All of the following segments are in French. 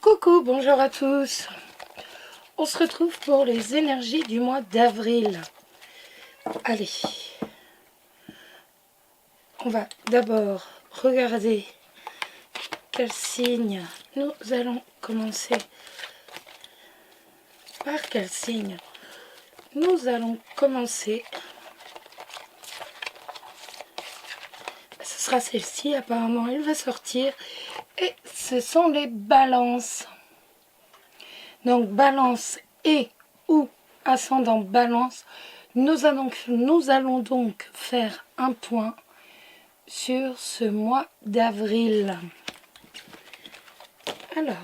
Coucou, bonjour à tous. On se retrouve pour les énergies du mois d'avril. Allez, on va d'abord regarder quel signe nous allons commencer. Par quel signe nous allons commencer? Ce sera celle-ci, apparemment elle va sortir. Et ce sont les balances. Donc balance et ou ascendant balance, nous allons donc faire un point sur ce mois d'avril. Alors,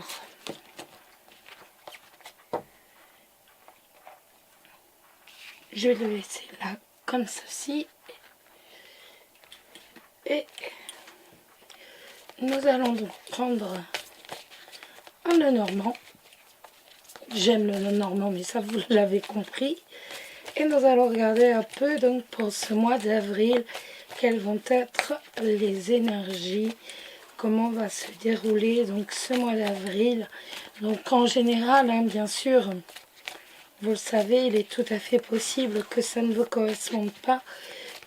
je vais le laisser là comme ceci. Et nous allons donc prendre un Lenormand. J'aime le Lenormand, mais ça vous l'avez compris. Et nous allons regarder un peu donc pour ce mois d'avril, quelles vont être les énergies, comment va se dérouler donc ce mois d'avril. Donc en général, hein, bien sûr, vous le savez, il est tout à fait possible que ça ne vous corresponde pas.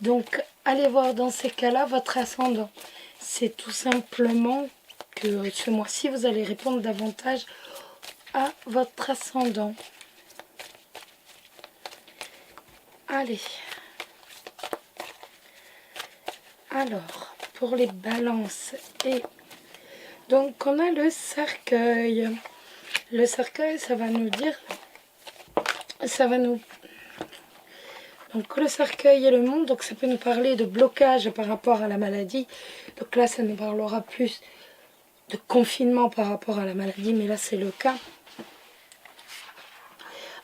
Donc allez voir dans ces cas-là votre ascendant. C'est tout simplement que ce mois-ci, vous allez répondre davantage à votre ascendant. Allez. Alors, pour les balances, et donc on a le cercueil. Le cercueil, ça va nous dire, donc le cercueil et le monde, donc ça peut nous parler de blocage par rapport à la maladie. Donc là, ça nous parlera plus de confinement par rapport à la maladie, mais là c'est le cas.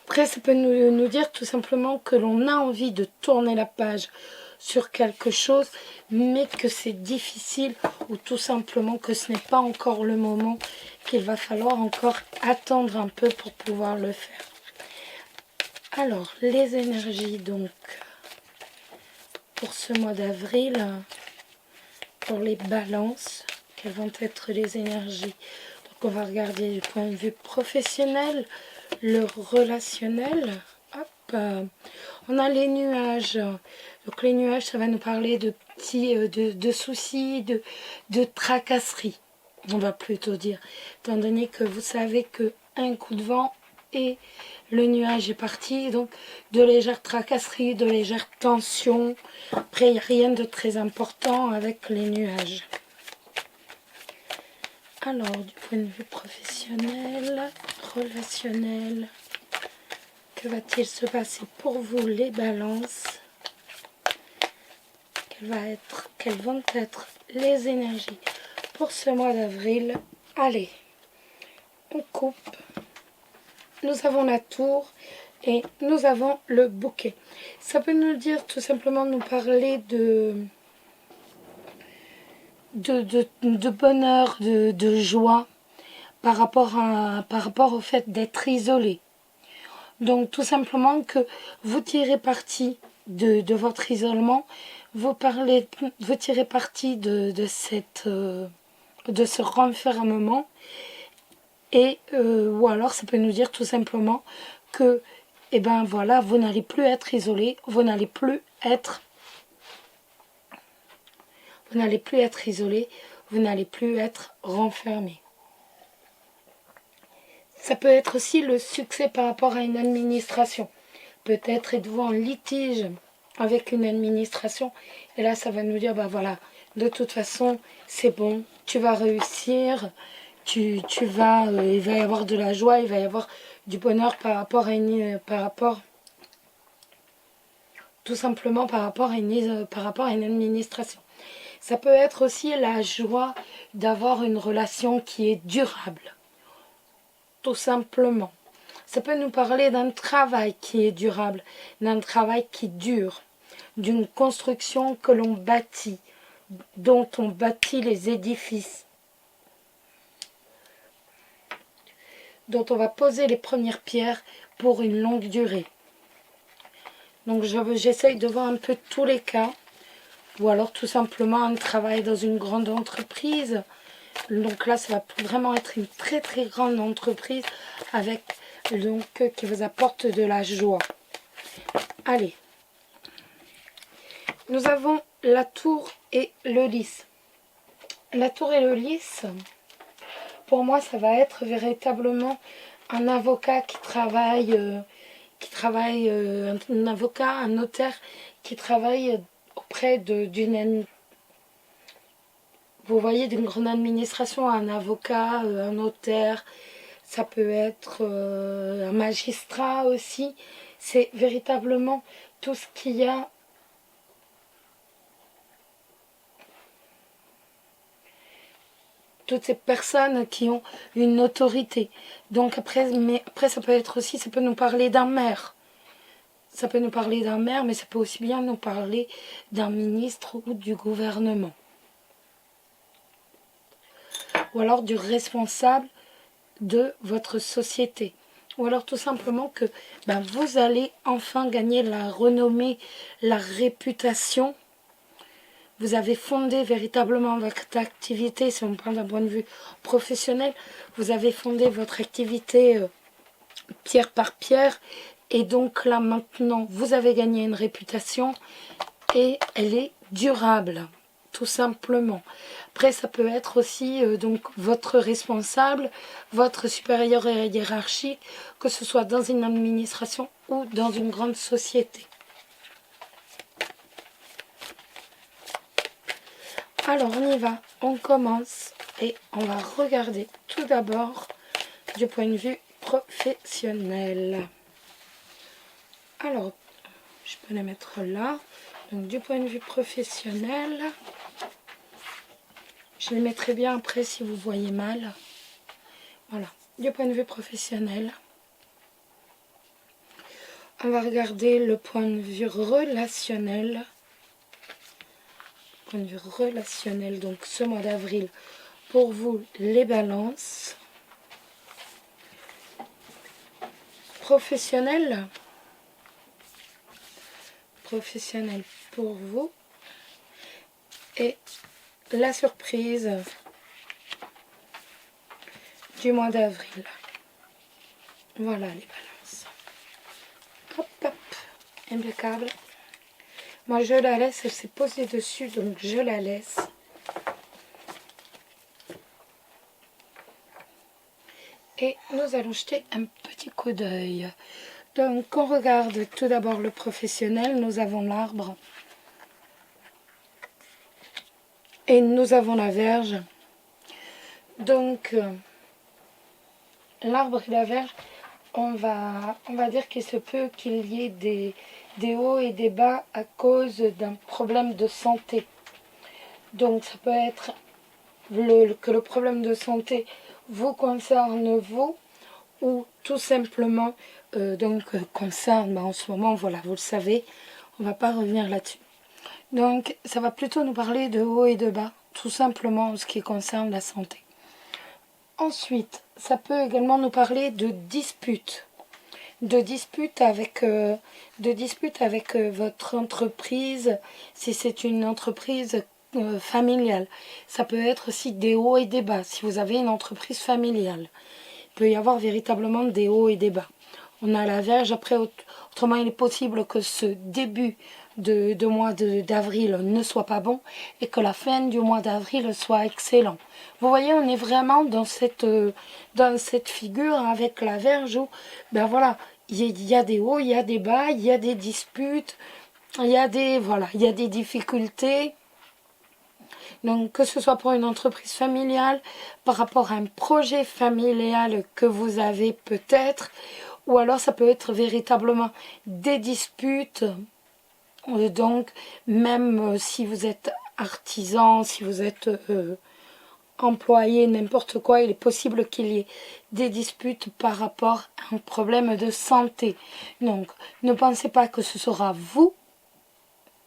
Après, ça peut nous dire tout simplement que l'on a envie de tourner la page sur quelque chose, mais que c'est difficile, ou tout simplement que ce n'est pas encore le moment, qu'il va falloir encore attendre un peu pour pouvoir le faire. Alors, les énergies donc pour ce mois d'avril, pour les balances, quelles vont être les énergies? Donc on va regarder du point de vue professionnel, le relationnel. Hop, on a les nuages. Donc les nuages, ça va nous parler de petits de soucis, de tracasseries, on va plutôt dire. Étant donné que vous savez qu'un coup de vent et le nuage est parti, donc de légères tracasseries, de légères tensions. Après, il n'y a rien de très important avec les nuages. Alors, du point de vue professionnel, relationnel, que va-t-il se passer pour vous les balances? Quelles vont être les énergies pour ce mois d'avril? Allez, on coupe. Nous avons la tour et nous avons le bouquet. Ça peut nous dire tout simplement, nous parler de bonheur, de joie par rapport au fait d'être isolé. Donc tout simplement que vous tirez parti de votre isolement, vous tirez parti de ce renfermement. Et ou alors ça peut nous dire tout simplement que voilà, vous n'allez plus être isolé, vous n'allez plus être isolé, vous n'allez plus être renfermé. Ça peut être aussi le succès par rapport à une administration. Peut-être êtes-vous en litige avec une administration et là ça va nous dire voilà, de toute façon c'est bon, tu vas réussir. Il va y avoir de la joie, il va y avoir du bonheur tout simplement par rapport à une administration. Ça peut être aussi la joie d'avoir une relation qui est durable, tout simplement. Ça peut nous parler d'un travail qui est durable, d'un travail qui dure, d'une construction que l'on bâtit, dont on bâtit les édifices, dont on va poser les premières pierres pour une longue durée. Donc j'essaye de voir un peu tous les cas, ou alors tout simplement un travail dans une grande entreprise, Donc là, ça va vraiment être une très très grande entreprise avec donc qui vous apporte de la joie. Allez. Nous avons la tour et le lys. La tour et le lys, pour moi, ça va être véritablement un avocat qui travaille, un avocat, un notaire qui travaille auprès d'une, vous voyez, d'une grande administration, un avocat, un notaire, ça peut être un magistrat aussi. C'est véritablement tout ce qu'il y a. Toutes ces personnes qui ont une autorité. Donc après, mais après ça peut être aussi, ça peut nous parler d'un maire. Ça peut nous parler d'un maire, mais ça peut aussi bien nous parler d'un ministre ou du gouvernement. Ou alors du responsable de votre société. Ou alors tout simplement que vous allez enfin gagner la renommée, la réputation. Vous avez fondé véritablement votre activité, si on parle d'un point de vue professionnel, vous avez fondé votre activité pierre par pierre. Et donc là maintenant, vous avez gagné une réputation et elle est durable, tout simplement. Après, ça peut être aussi donc votre responsable, votre supérieur hiérarchique, que ce soit dans une administration ou dans une grande société. Alors on y va, on commence et on va regarder tout d'abord du point de vue professionnel. Alors, je peux les mettre là. Donc du point de vue professionnel, je les mettrai bien après si vous voyez mal. Voilà, du point de vue professionnel. On va regarder le point de vue relationnel. Point de vue relationnel, donc ce mois d'avril, pour vous les balances. Professionnel. Professionnel pour vous. Et la surprise du mois d'avril. Voilà les balances. Hop, hop, impeccable. Moi je la laisse, elle s'est posée dessus, donc je la laisse. Et nous allons jeter un petit coup d'œil. Donc on regarde tout d'abord le professionnel, nous avons l'arbre. Et nous avons la verge. Donc l'arbre et la verge, on va dire qu'il se peut qu'il y ait des hauts et des bas à cause d'un problème de santé. Donc ça peut être que le problème de santé vous concerne vous ou tout simplement concerne en ce moment, voilà, vous le savez, on ne va pas revenir là-dessus. Donc ça va plutôt nous parler de haut et de bas, tout simplement en ce qui concerne la santé. Ensuite, ça peut également nous parler de disputes. De disputes avec votre entreprise, si c'est une entreprise familiale. Ça peut être aussi des hauts et des bas, si vous avez une entreprise familiale. Il peut y avoir véritablement des hauts et des bas. On a la verge, après, autrement il est possible que ce début de mois d'avril ne soit pas bon et que la fin du mois d'avril soit excellent. Vous voyez, on est vraiment dans cette figure avec la verge où, voilà, il y a des hauts, il y a des bas, il y a des disputes, il y a des difficultés. Donc que ce soit pour une entreprise familiale, par rapport à un projet familial que vous avez peut-être, ou alors ça peut être véritablement des disputes. Donc même si vous êtes artisan, si vous êtes employé, n'importe quoi, il est possible qu'il y ait des disputes par rapport à un problème de santé. Donc ne pensez pas que ce sera vous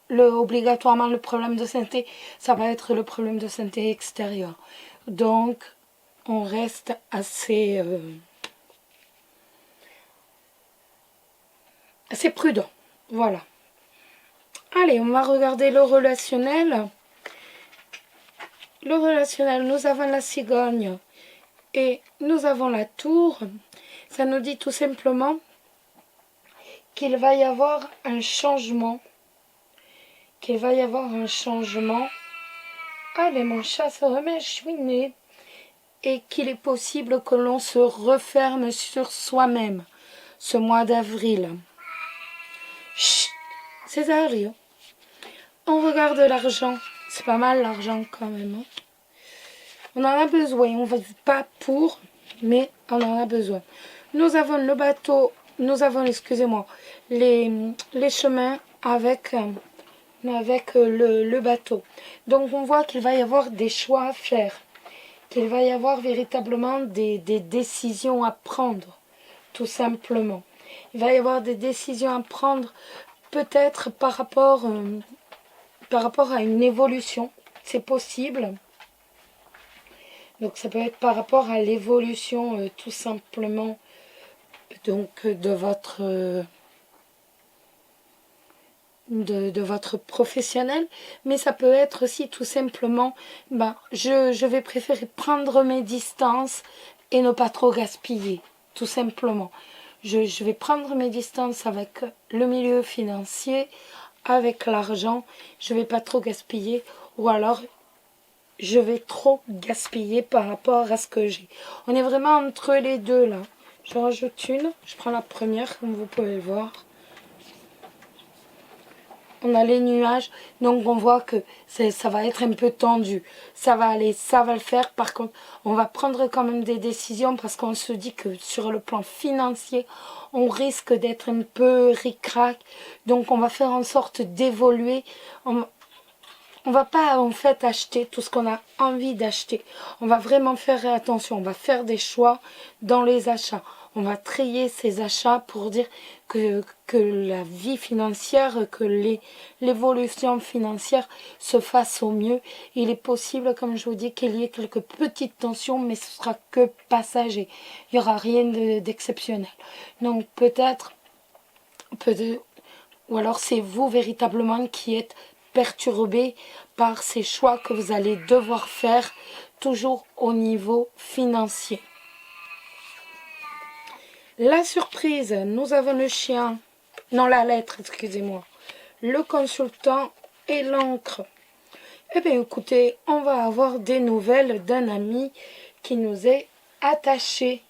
obligatoirement le problème de santé, ça va être le problème de santé extérieur. Donc on reste assez prudent. Voilà. Allez, on va regarder le relationnel. le relationnel, nous avons la cigogne et nous avons la tour. Ça nous dit tout simplement qu'il va y avoir un changement. Qu'il va y avoir un changement. Allez, mon chat se remet à chouiner. Et qu'il est possible que l'on se referme sur soi-même ce mois d'avril. Chut, Césario. On regarde l'argent. C'est pas mal l'argent quand même. Hein. On en a besoin. On ne va pas pour, mais on en a besoin. Nous avons le bateau. Nous avons, excusez-moi, les chemins avec le bateau. Donc on voit qu'il va y avoir des choix à faire. Qu'il va y avoir véritablement des décisions à prendre. Tout simplement. Il va y avoir des décisions à prendre peut-être par rapport à une évolution. C'est possible. Donc ça peut être par rapport à l'évolution tout simplement donc de votre professionnel, mais ça peut être aussi tout simplement je vais préférer prendre mes distances et ne pas trop gaspiller, tout simplement. Je vais prendre mes distances avec le milieu financier, avec l'argent, je vais pas trop gaspiller, ou alors je vais trop gaspiller par rapport à ce que j'ai. On est vraiment entre les deux là. Je rajoute une, je prends la première comme vous pouvez le voir. On a les nuages, donc on voit que ça va être un peu tendu. Ça va aller, ça va le faire. Par contre, on va prendre quand même des décisions parce qu'on se dit que sur le plan financier, on risque d'être un peu ric-rac. Donc on va faire en sorte d'évoluer. On va pas en fait acheter tout ce qu'on a envie d'acheter. On va vraiment faire attention. On va faire des choix dans les achats. On va trier ces achats pour dire que la vie financière, que l'évolution financière se fasse au mieux. Il est possible, comme je vous dis, qu'il y ait quelques petites tensions, mais ce sera que passager. Il n'y aura rien d'exceptionnel. Donc peut-être, ou alors c'est vous véritablement qui êtes perturbé par ces choix que vous allez devoir faire, toujours au niveau financier. La surprise, nous avons le chien, non la lettre, excusez-moi, le consultant et l'encre. Eh bien écoutez, on va avoir des nouvelles d'un ami qui nous est attaché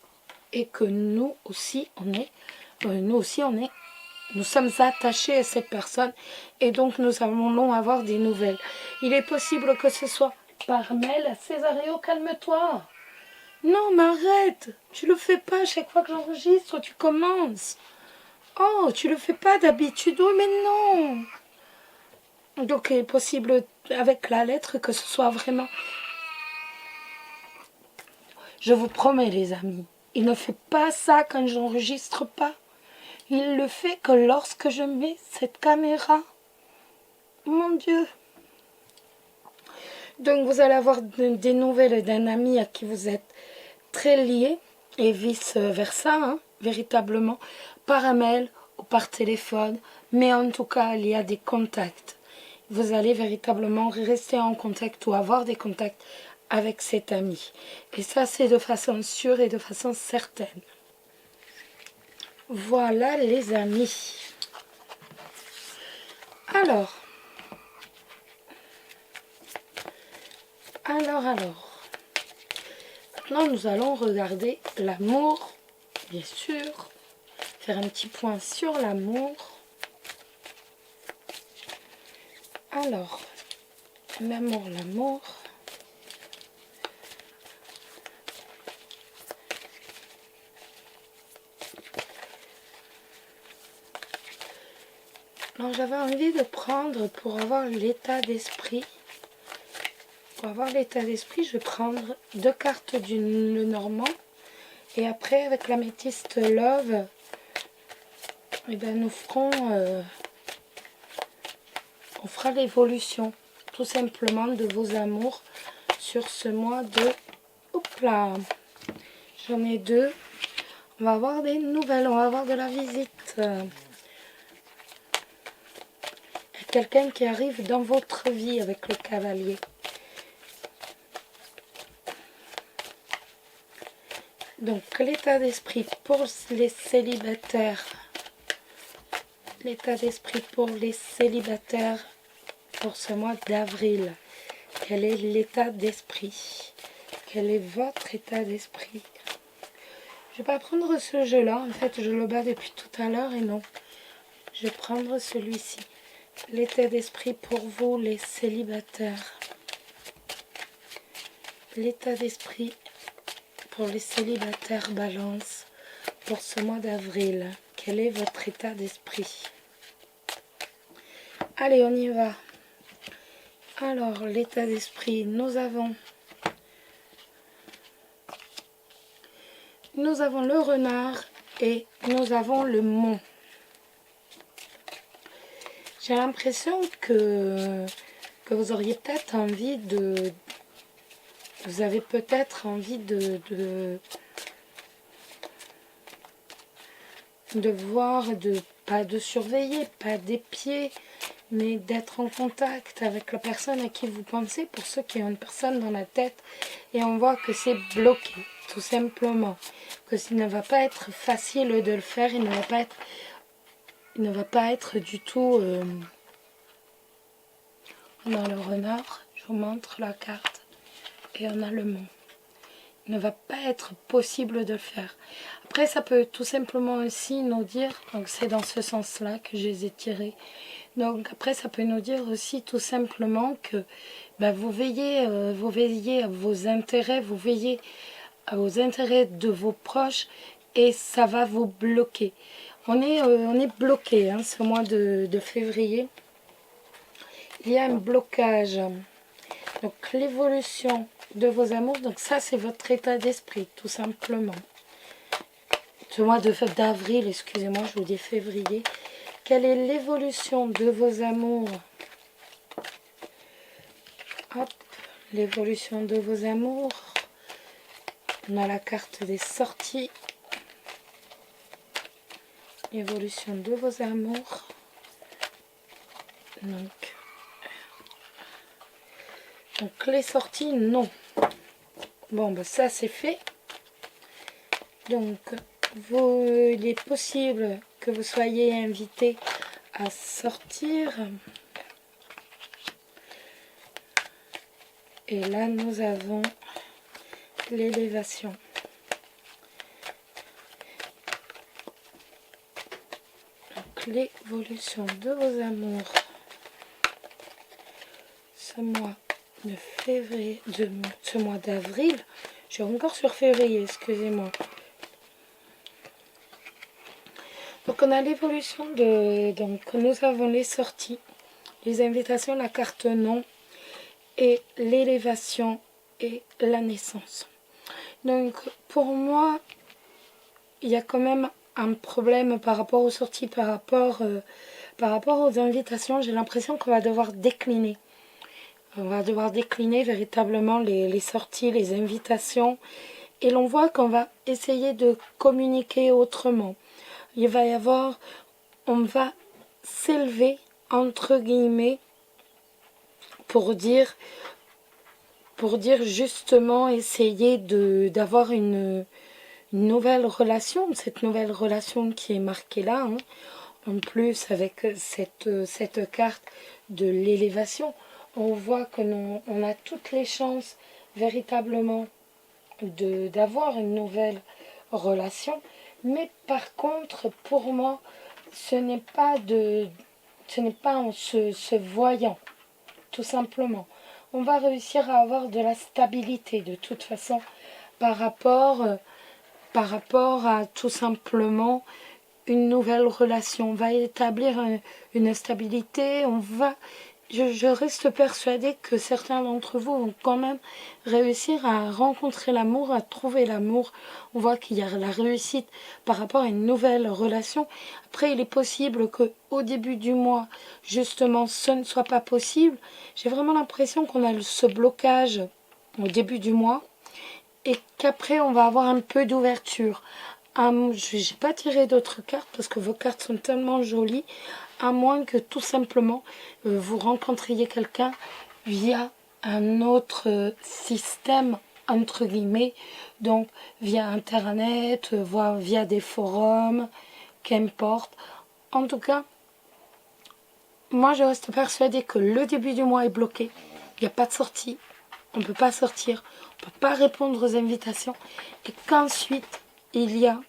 et que nous sommes attachés à cette personne et donc nous allons avoir des nouvelles. Il est possible que ce soit par mail. Césario, calme-toi. Non, mais arrête. Tu le fais pas chaque fois que j'enregistre, tu commences. Oh, tu le fais pas d'habitude. Oui, mais non. Donc il est possible avec la lettre que ce soit vraiment... Je vous promets les amis, il ne fait pas ça quand j'enregistre pas. Il le fait que lorsque je mets cette caméra. Mon Dieu. Donc vous allez avoir des nouvelles d'un ami à qui vous êtes très liés et vice versa, hein, véritablement, par un mail ou par téléphone. Mais en tout cas, il y a des contacts. Vous allez véritablement rester en contact ou avoir des contacts avec cet ami. Et ça, c'est de façon sûre et de façon certaine. Voilà les amis. Alors. Maintenant, nous allons regarder l'amour, bien sûr. Faire un petit point sur l'amour. Alors, l'amour. Alors, j'avais envie de prendre pour avoir l'état d'esprit. Pour avoir l'état d'esprit, je vais prendre 2 cartes du Lenormand. Et après, avec l'améthyste Love, eh ben, nous ferons... on fera l'évolution, tout simplement, de vos amours sur ce mois de... Hop là. J'en ai 2. On va avoir des nouvelles, on va avoir de la visite. Quelqu'un qui arrive dans votre vie avec le cavalier. Donc l'état d'esprit pour les célibataires. L'état d'esprit pour les célibataires pour ce mois d'avril. Quel est l'état d'esprit? Quel est votre état d'esprit? Je vais pas prendre ce jeu-là. En fait, je le bats depuis tout à l'heure et non. Je vais prendre celui-ci. L'état d'esprit pour vous, les célibataires. L'état d'esprit pour les célibataires balance pour ce mois d'avril. Quel est votre état d'esprit? Allez, on y va. Alors, l'état d'esprit, nous avons le renard et nous avons le mont. J'ai l'impression que vous auriez peut-être envie de... Vous avez peut-être envie de voir, pas de surveiller, pas d'épier, mais d'être en contact avec la personne à qui vous pensez, pour ceux qui ont une personne dans la tête, et on voit que c'est bloqué, tout simplement. Que ça ne va pas être facile de le faire, il ne va pas être du tout... On a le renard, je vous montre la carte, et on a le mont. Il ne va pas être possible de le faire. Après, ça peut tout simplement aussi nous dire, donc c'est dans ce sens-là que je les ai tirés. Donc après, ça peut nous dire aussi tout simplement que vous veillez à vos intérêts, vous veillez aux intérêts de vos proches et ça va vous bloquer. On est bloqué ce mois de février. Il y a un blocage. Donc l'évolution de vos amours, donc ça c'est votre état d'esprit tout simplement. Ce mois d'avril, excusez-moi, je vous dis février. Quelle est l'évolution de vos amours? Hop, l'évolution de vos amours. On a la carte des sorties. L'évolution de vos amours. Donc les sorties, non. Bon, ça c'est fait. Donc, il est possible que vous soyez invité à sortir. Et là, nous avons l'élévation. Donc, l'évolution de vos amours. Ce mois de février, ce mois d'avril. Je suis encore sur février, excusez-moi. Donc on a l'évolution donc nous avons les sorties, les invitations, la carte non et l'élévation et la naissance. Donc pour moi, il y a quand même un problème par rapport aux sorties, par rapport aux invitations. J'ai l'impression qu'on va devoir décliner. On va devoir décliner véritablement les sorties, les invitations. Et l'on voit qu'on va essayer de communiquer autrement. Il va y avoir, on va s'élever, entre guillemets, pour dire justement, essayer d'avoir une nouvelle relation, cette nouvelle relation qui est marquée là, en plus avec cette carte de l'élévation, on voit qu'on a toutes les chances véritablement d'avoir une nouvelle relation. Mais par contre, pour moi, ce n'est pas en se voyant, tout simplement. On va réussir à avoir de la stabilité, de toute façon, par rapport à tout simplement une nouvelle relation. On va établir une stabilité, je reste persuadée que certains d'entre vous vont quand même réussir à rencontrer l'amour, à trouver l'amour. On voit qu'il y a la réussite par rapport à une nouvelle relation. Après, il est possible qu'au début du mois, justement, ce ne soit pas possible. J'ai vraiment l'impression qu'on a ce blocage au début du mois et qu'après, on va avoir un peu d'ouverture. Je n'ai pas tiré d'autres cartes parce que vos cartes sont tellement jolies, à moins que tout simplement vous rencontriez quelqu'un via un autre système, entre guillemets, donc via internet, via des forums, qu'importe. En tout cas, moi je reste persuadée que le début du mois est bloqué, il n'y a pas de sortie, on ne peut pas sortir, on ne peut pas répondre aux invitations, et qu'ensuite il y a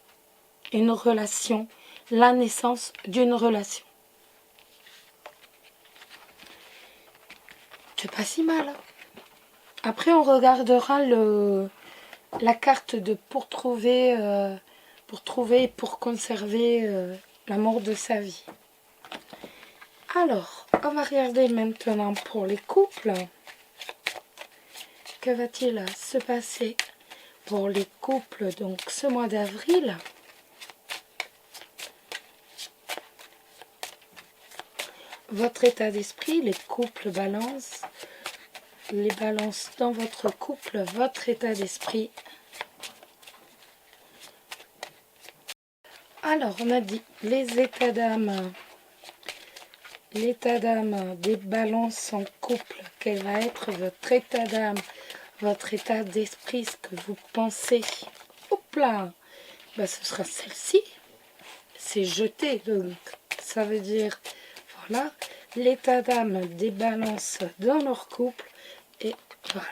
une relation, la naissance d'une relation. C'est pas si mal. Après, on regardera la carte de pour trouver et pour conserver l'amour de sa vie. Alors, on va regarder maintenant pour les couples. Que va-t-il se passer pour les couples donc ce mois d'avril? Votre état d'esprit, les couples balance, les balances dans votre couple, votre état d'esprit. Alors, on a dit les états d'âme. L'état d'âme des balances en couple. Quel va être votre état d'âme, votre état d'esprit, ce que vous pensez? Hop là, ben, ce sera celle-ci. C'est jeté, donc ça veut dire, voilà, l'état d'âme des balances dans leur couple. Et voilà,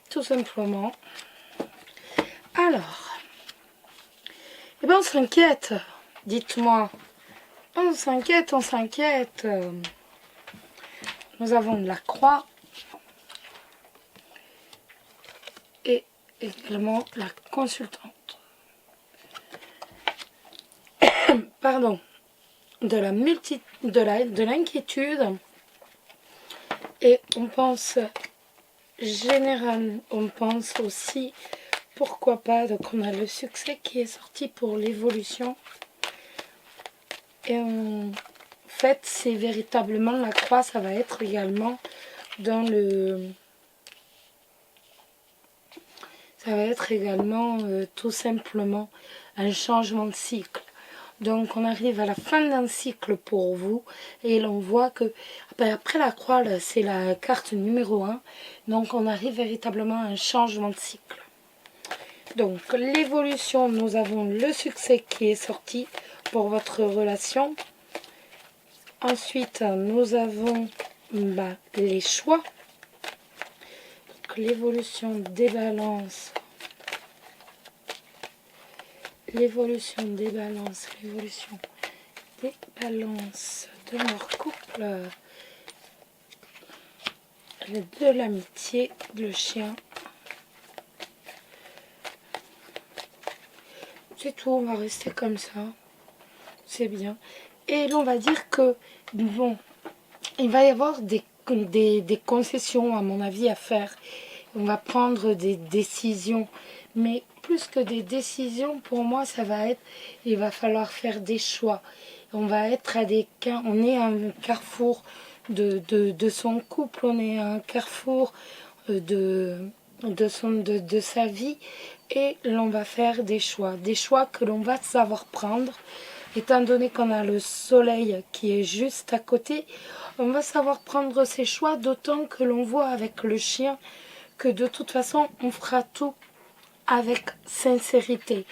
tout simplement. Alors, eh ben on s'inquiète, dites-moi. On s'inquiète, on s'inquiète. Nous avons la croix. Et également la consultante. Pardon. De l'inquiétude. Et on pense on pense aussi, pourquoi pas, donc on a le succès qui est sorti pour l'évolution. Et en fait, c'est véritablement la croix, ça va être également dans le... Ça va être également tout simplement un changement de cycle. Donc on arrive à la fin d'un cycle pour vous et l'on voit que après la croix, c'est la carte numéro 1. Donc on arrive véritablement à un changement de cycle. Donc l'évolution, nous avons le succès qui est sorti pour votre relation. Ensuite, nous avons les choix. L'évolution des balances. L'évolution des balances de leur couple, de l'amitié, le chien. C'est tout, on va rester comme ça. C'est bien. Et là, on va dire que, bon, il va y avoir des concessions, à mon avis, à faire. On va prendre des décisions. Mais plus que des décisions, pour moi, ça va être, il va falloir faire des choix. On va être on est à un carrefour de son couple, on est à un carrefour de sa vie, et l'on va faire des choix que l'on va savoir prendre. Étant donné qu'on a le soleil qui est juste à côté, on va savoir prendre ses choix, d'autant que l'on voit avec le chien que de toute façon, on fera tout avec sincérité.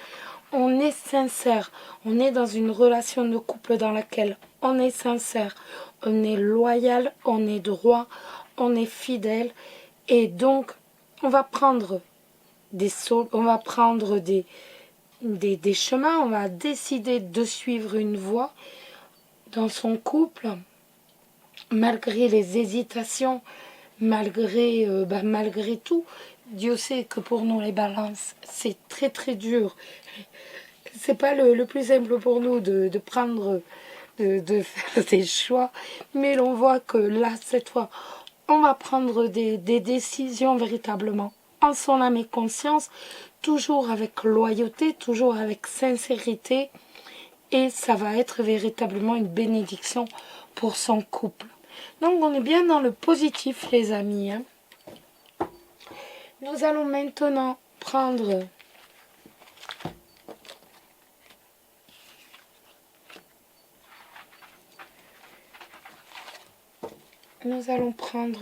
On est sincère, on est dans une relation de couple dans laquelle on est sincère, on est loyal, on est droit, on est fidèle, et donc on va prendre des chemins, on va décider de suivre une voie dans son couple, malgré les hésitations, malgré tout. Dieu sait que pour nous les balances, c'est très très dur. C'est pas le plus simple pour nous de prendre, de faire des choix, mais l'on voit que là, cette fois, on va prendre des décisions véritablement en son âme et conscience, toujours avec loyauté, toujours avec sincérité, et ça va être véritablement une bénédiction pour son couple. Donc on est bien dans le positif, les amis. Nous allons maintenant prendre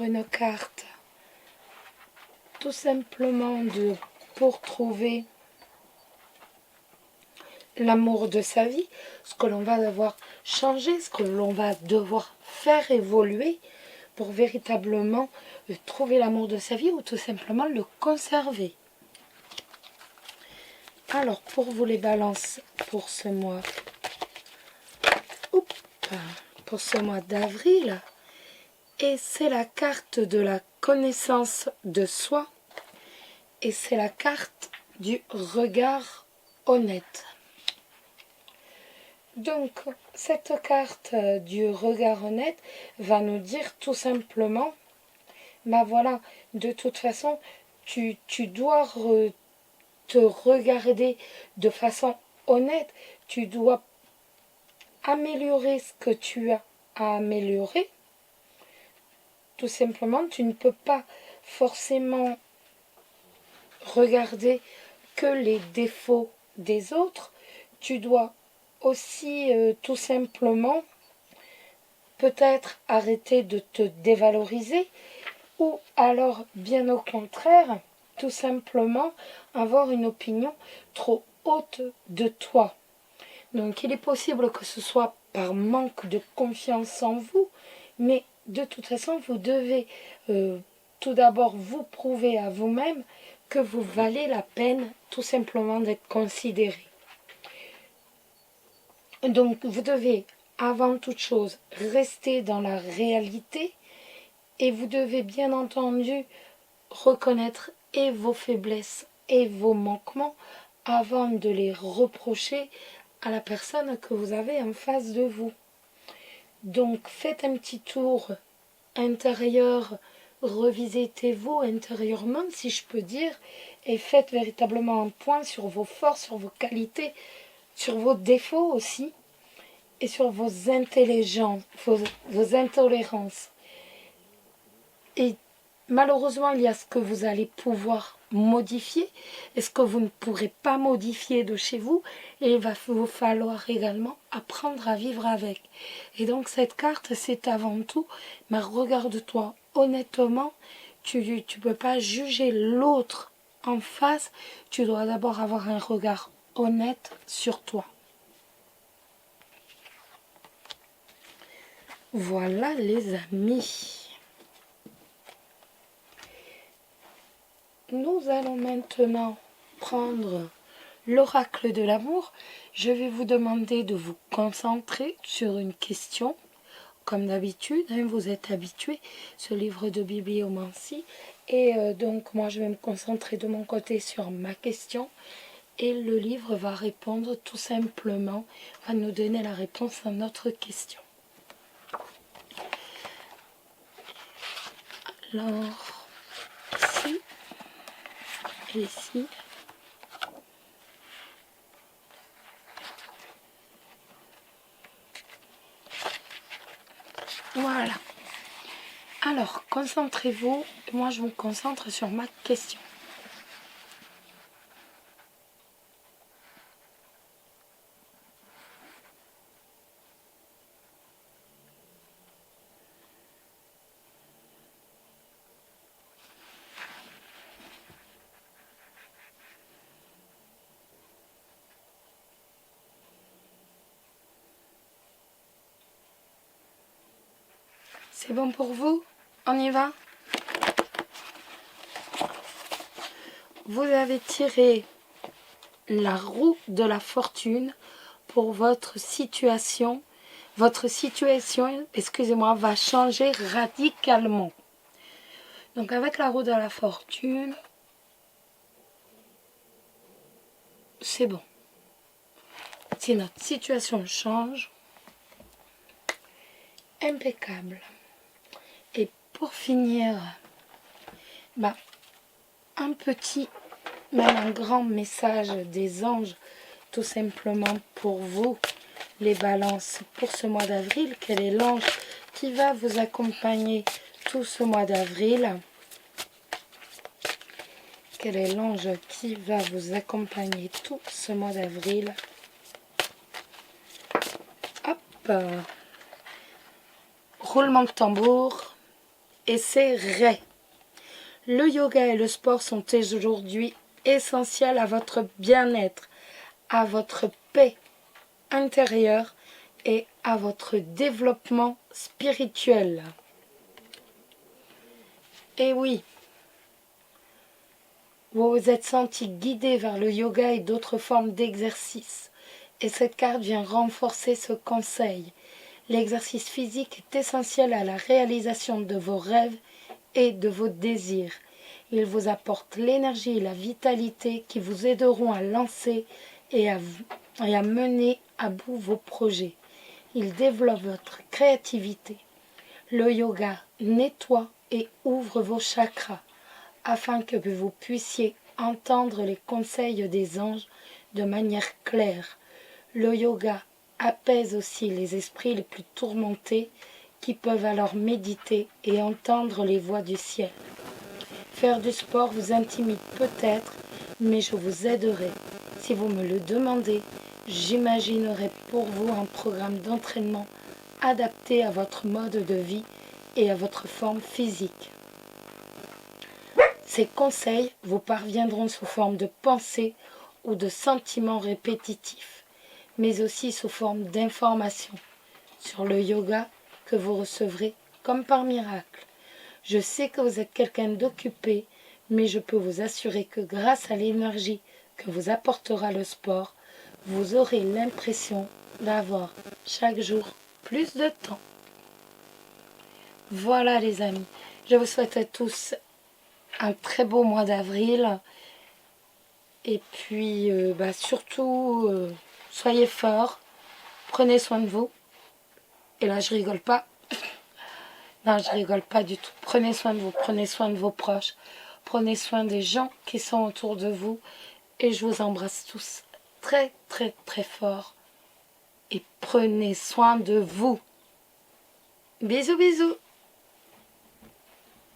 une carte tout simplement pour trouver l'amour de sa vie, ce que l'on va devoir changer, ce que l'on va devoir faire évoluer pour véritablement trouver l'amour de sa vie ou tout simplement le conserver. Alors, pour vous les balances, pour ce mois, pour ce mois d'avril, et c'est la carte de la connaissance de soi, et c'est la carte du regard honnête. Donc, cette carte du regard honnête va nous dire tout simplement, bah voilà, de toute façon, tu dois te regarder de façon honnête, tu dois améliorer ce que tu as à améliorer. Tout simplement, tu ne peux pas forcément regarder que les défauts des autres, tu dois aussi tout simplement peut-être arrêter de te dévaloriser ou alors bien au contraire tout simplement avoir une opinion trop haute de toi. Donc il est possible que ce soit par manque de confiance en vous, mais de toute façon vous devez tout d'abord vous prouver à vous-même que vous valez la peine tout simplement d'être considéré. Donc vous devez avant toute chose rester dans la réalité et vous devez bien entendu reconnaître et vos faiblesses et vos manquements avant de les reprocher à la personne que vous avez en face de vous. Donc faites un petit tour intérieur, revisitez-vous intérieurement si je peux dire et faites véritablement un point sur vos forces, sur vos qualités, sur vos défauts aussi et sur vos intelligences, vos intolérances. Et malheureusement, il y a ce que vous allez pouvoir modifier et ce que vous ne pourrez pas modifier de chez vous. Et il va vous falloir également apprendre à vivre avec. Et donc cette carte, c'est avant tout, mais regarde-toi honnêtement. Tu ne peux pas juger l'autre en face. Tu dois d'abord avoir un regard honnête sur toi. Voilà les amis. Nous allons maintenant prendre l'oracle de l'amour. Je vais vous demander de vous concentrer sur une question. Comme d'habitude, vous êtes habitués, ce livre de bibliomancie. Et donc moi je vais me concentrer de mon côté sur ma question. Et le livre va répondre tout simplement, va nous donner la réponse à notre question. Alors, ici et ici. Voilà. Alors, concentrez-vous. Moi, je me concentre sur ma question. C'est bon pour vous? On y va? Vous avez tiré la roue de la fortune pour votre situation. Votre situation, excusez-moi, va changer radicalement. Donc avec la roue de la fortune, c'est bon. Si notre situation change, impeccable. Et pour finir, un petit, même un grand message des anges, tout simplement pour vous, les balances, pour ce mois d'avril. Quel est l'ange qui va vous accompagner tout ce mois d'avril? Quel est l'ange qui va vous accompagner tout ce mois d'avril? Hop! Roulement de tambour. Et c'est Ré. Le yoga et le sport sont aujourd'hui essentiel à votre bien-être, à votre paix intérieure et à votre développement spirituel. Et oui, vous vous êtes senti guidé vers le yoga et d'autres formes d'exercice. Et cette carte vient renforcer ce conseil. L'exercice physique est essentiel à la réalisation de vos rêves et de vos désirs. Il vous apporte l'énergie et la vitalité qui vous aideront à lancer et à mener à bout vos projets. Il développe votre créativité. Le yoga nettoie et ouvre vos chakras afin que vous puissiez entendre les conseils des anges de manière claire. Le yoga apaise aussi les esprits les plus tourmentés qui peuvent alors méditer et entendre les voix du ciel. Faire du sport vous intimide peut-être, mais je vous aiderai. Si vous me le demandez, j'imaginerai pour vous un programme d'entraînement adapté à votre mode de vie et à votre forme physique. Ces conseils vous parviendront sous forme de pensées ou de sentiments répétitifs, mais aussi sous forme d'informations sur le yoga que vous recevrez comme par miracle. Je sais que vous êtes quelqu'un d'occupé, mais je peux vous assurer que grâce à l'énergie que vous apportera le sport, vous aurez l'impression d'avoir chaque jour plus de temps. Voilà les amis, je vous souhaite à tous un très beau mois d'avril. Et puis surtout, soyez forts, prenez soin de vous. Et là, je rigole pas. Non, je rigole pas du tout. Prenez soin de vous, prenez soin de vos proches, prenez soin des gens qui sont autour de vous. Et je vous embrasse tous très, très, très fort. Et prenez soin de vous. Bisous, bisous.